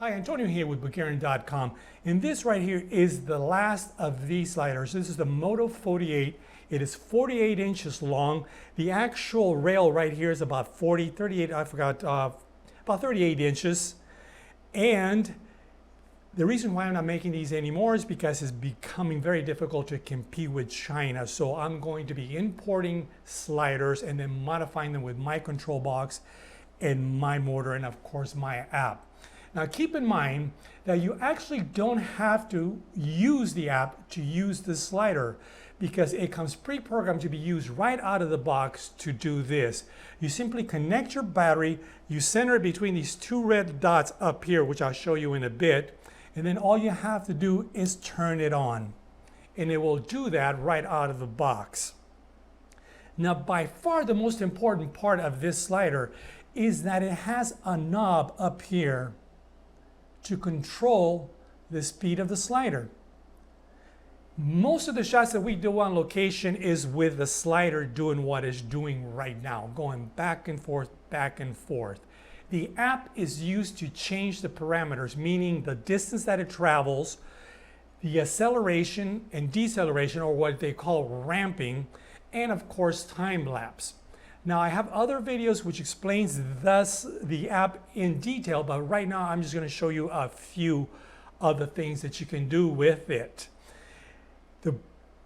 Hi, Antonio here with Bulgarian.com, and this right here is the last of these sliders. This is the Moto 48. It is 48 inches long. The actual rail right here is about 38, I forgot, about 38 inches. And the reason why I'm not making these anymore is because it's becoming very difficult to compete with China. So I'm going to be importing sliders and then modifying them with my control box and my motor and of course my app. Now keep in mind that you actually don't have to use the app to use the slider because it comes pre-programmed to be used right out of the box to do this. You simply connect your battery, you center it between these two red dots up here, which I'll show you in a bit, and then all you have to do is turn it on. And it will do that right out of the box. Now by far the most important part of this slider is that it has a knob up here to control the speed of the slider. Most of the shots that we do on location is with the slider doing what it's doing right now, going back and forth, back and forth. The app is used to change the parameters, meaning the distance that it travels, the acceleration and deceleration, or what they call ramping, and of course time lapse. Now I have other videos which explains the app in detail, but right now I'm just going to show you a few of the things that you can do with it. The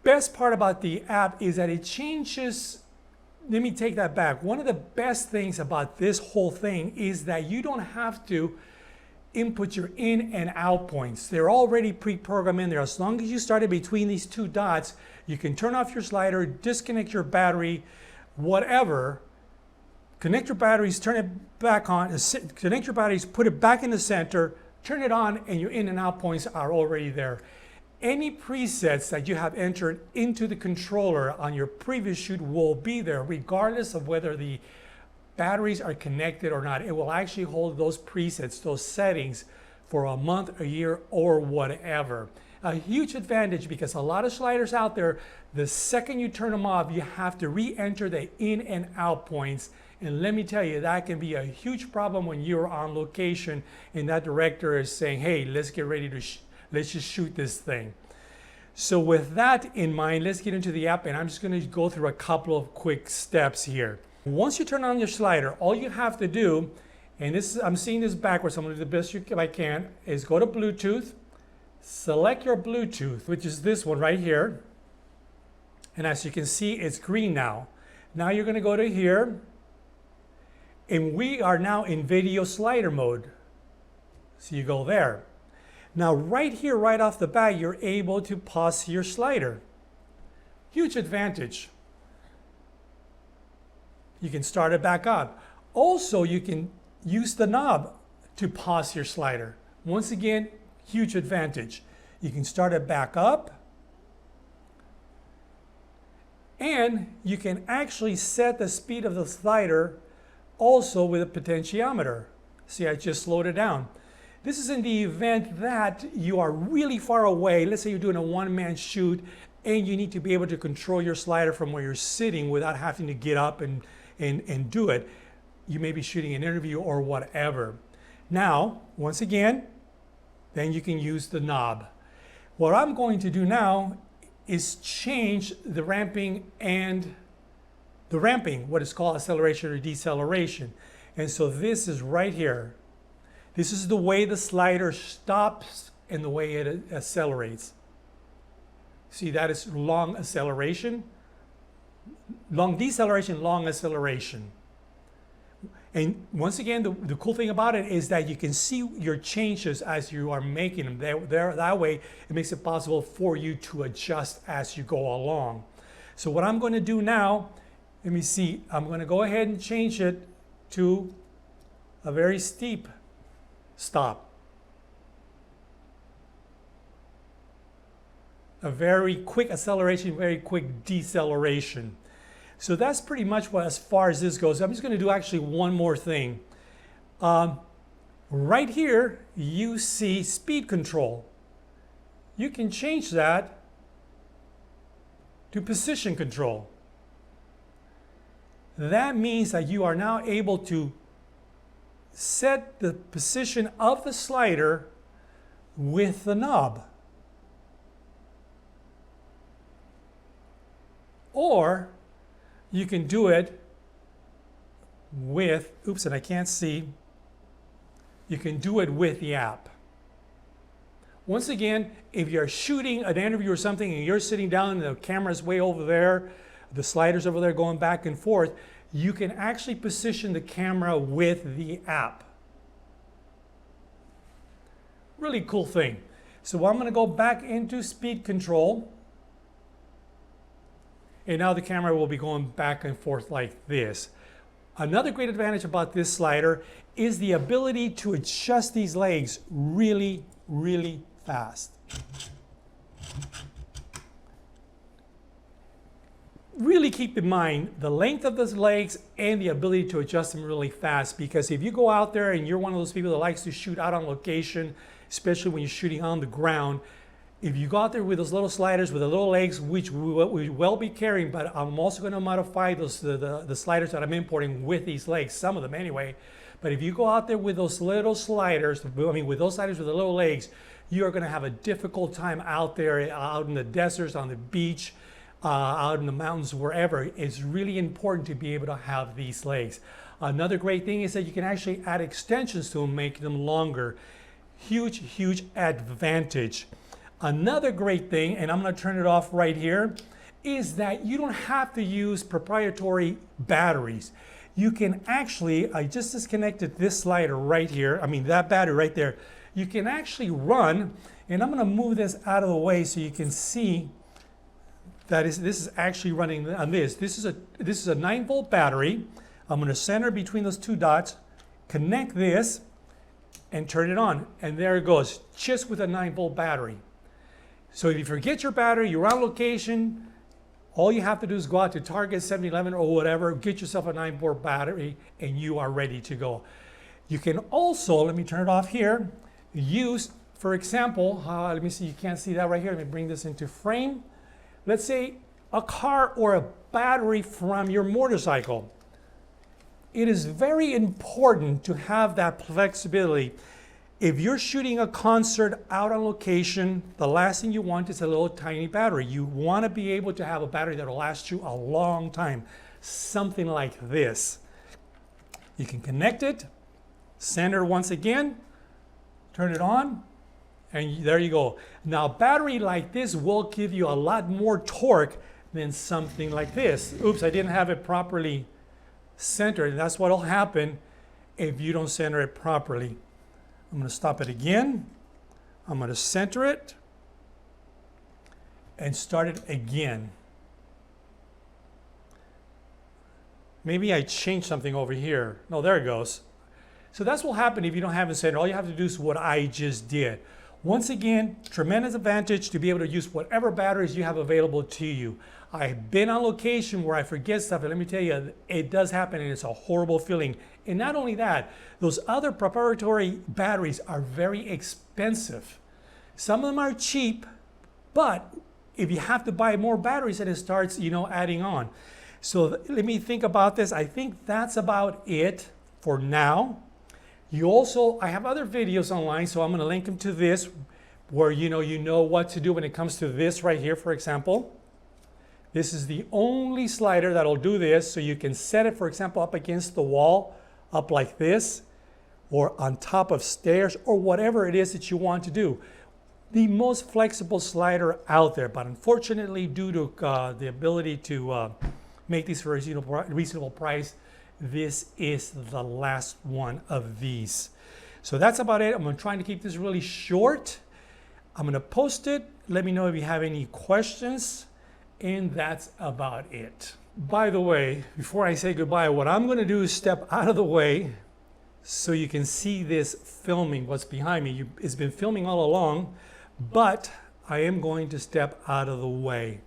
best part about the app is that it changes. Let me take that back. One of the best things about this whole thing is that you don't have to input your in and out points. They're already pre-programmed in there. As long as you start it between these two dots, you can turn off your slider, disconnect your battery, whatever, connect your batteries, turn it back on, connect your batteries, put it back in the center, turn it on, and your in and out points are already there. Any presets that you have entered into the controller on your previous shoot will be there, regardless of whether the batteries are connected or not. It will actually hold those presets, those settings, for a month, a year, or whatever. A huge advantage because a lot of sliders out there, the second you turn them off, you have to re-enter the in and out points. And let me tell you, that can be a huge problem when you're on location and that director is saying, hey, let's get ready to, let's just shoot this thing. So with that in mind, let's get into the app, and I'm just gonna go through a couple of quick steps here. Once you turn on your slider, all you have to do, and this I'm seeing this backwards, I'm gonna do the best I can, is go to Bluetooth, select your Bluetooth, which is this one right here. And as you can see, it's green now. Now you're going to go to here. And we are now in video slider mode. So you go there. Now right here, right off the bat, you're able to pause your slider. Huge advantage. You can start it back up. Also, you can use the knob to pause your slider. Once again, huge advantage. You can start it back up, and you can actually set the speed of the slider also with a potentiometer. See, I just slowed it down. This is in the event that you are really far away. Let's say you're doing a one-man shoot and you need to be able to control your slider from where you're sitting without having to get up and do it. You may be shooting an interview or whatever. Now, once again, then you can use the knob. What I'm going to do now is change the ramping and what is called acceleration or deceleration. And so this is right here. This is the way the slider stops and the way it accelerates. See, that is long acceleration, long deceleration, long acceleration. And once again, the cool thing about it is that you can see your changes as you are making them. That way, it makes it possible for you to adjust as you go along. So what I'm going to do now, let me see, I'm going to go ahead and change it to a very steep stop. A very quick acceleration, very quick deceleration. So that's pretty much what, as far as this goes. I'm just going to do actually one more thing. Right here, you see speed control. You can change that to position control. That means that you are now able to set the position of the slider with the knob. Or you can do it with, oops, and I can't see, you can do it with the app. Once again, if you're shooting an interview or something and you're sitting down and the camera's way over there, the slider's over there going back and forth, you can actually position the camera with the app. Really cool thing. So I'm going to go back into speed control. And now the camera will be going back and forth like this. Another great advantage about this slider is the ability to adjust these legs really, really fast. Really keep in mind the length of those legs and the ability to adjust them really fast, because if you go out there and you're one of those people that likes to shoot out on location, especially when you're shooting on the ground, if you go out there with those little sliders with the little legs, which we will be carrying, but I'm also going to modify those the sliders that I'm importing with these legs, some of them anyway. But if you go out there with those little sliders, with those sliders with the little legs, you are going to have a difficult time out there, out in the deserts, on the beach, out in the mountains, wherever. It's really important to be able to have these legs. Another great thing is that you can actually add extensions to them, make them longer. Huge, huge advantage. Another great thing, and I'm going to turn it off right here, is that you don't have to use proprietary batteries. You can actually, I just disconnected this slider right here, that battery right there. You can actually run, and I'm going to move this out of the way so you can see that this is actually running on this. This is a 9-volt battery. I'm going to center between those two dots, connect this, and turn it on. And there it goes, just with a 9-volt battery. So if you forget your battery, you're on location, all you have to do is go out to Target, 7-Eleven, or whatever, get yourself a 9-volt battery, and you are ready to go. You can also, let me turn it off here, use, for example, let me see, you can't see that right here. Let me bring this into frame. Let's say a car or a battery from your motorcycle. It is very important to have that flexibility. If you're shooting a concert out on location, the last thing you want is a little tiny battery. You want to be able to have a battery that will last you a long time. Something like this. You can connect it, center once again, turn it on, and there you go. Now, a battery like this will give you a lot more torque than something like this. Oops, I didn't have it properly centered. That's what will happen if you don't center it properly. I'm going to stop it again. I'm going to center it and start it again. Maybe I changed something over here. No, there it goes. So that's what will happen if you don't have it centered. All you have to do is what I just did. Once again, tremendous advantage to be able to use whatever batteries you have available to you. I've been on location where I forget stuff, and let me tell you, it does happen, and it's a horrible feeling. And not only that, those other proprietary batteries are very expensive. Some of them are cheap, but if you have to buy more batteries, then it starts, adding on. So let me think about this. I think that's about it for now. I have other videos online, so I'm going to link them to this, where you know what to do when it comes to this right here, for example. This is the only slider that'll do this, so you can set it, for example, up against the wall, up like this, or on top of stairs, or whatever it is that you want to do. The most flexible slider out there, but unfortunately, due to the ability to make these for a reasonable price, this is the last one of these. So that's about it. I'm trying to keep this really short. I'm going to post it. Let me know if you have any questions. And that's about it. By the way, before I say goodbye, what I'm going to do is step out of the way so you can see this filming, what's behind me. It's been filming all along, but I am going to step out of the way.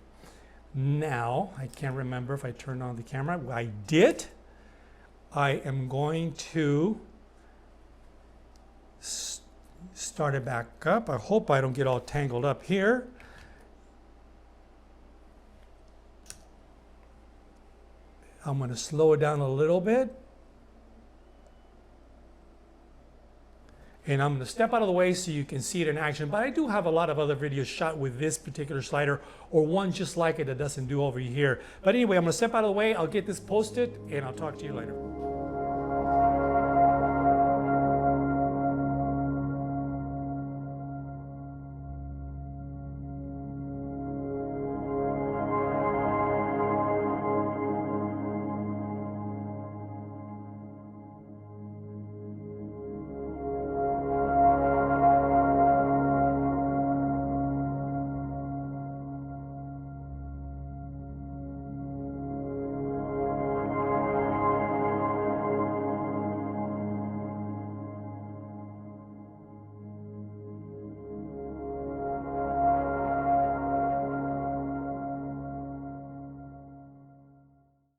Now, I can't remember if I turned on the camera. I did. I am going to start it back up. I hope I don't get all tangled up here. I'm going to slow it down a little bit. And I'm going to step out of the way so you can see it in action. But I do have a lot of other videos shot with this particular slider, or one just like it that doesn't do over here. But anyway, I'm going to step out of the way. I'll get this posted and I'll talk to you later.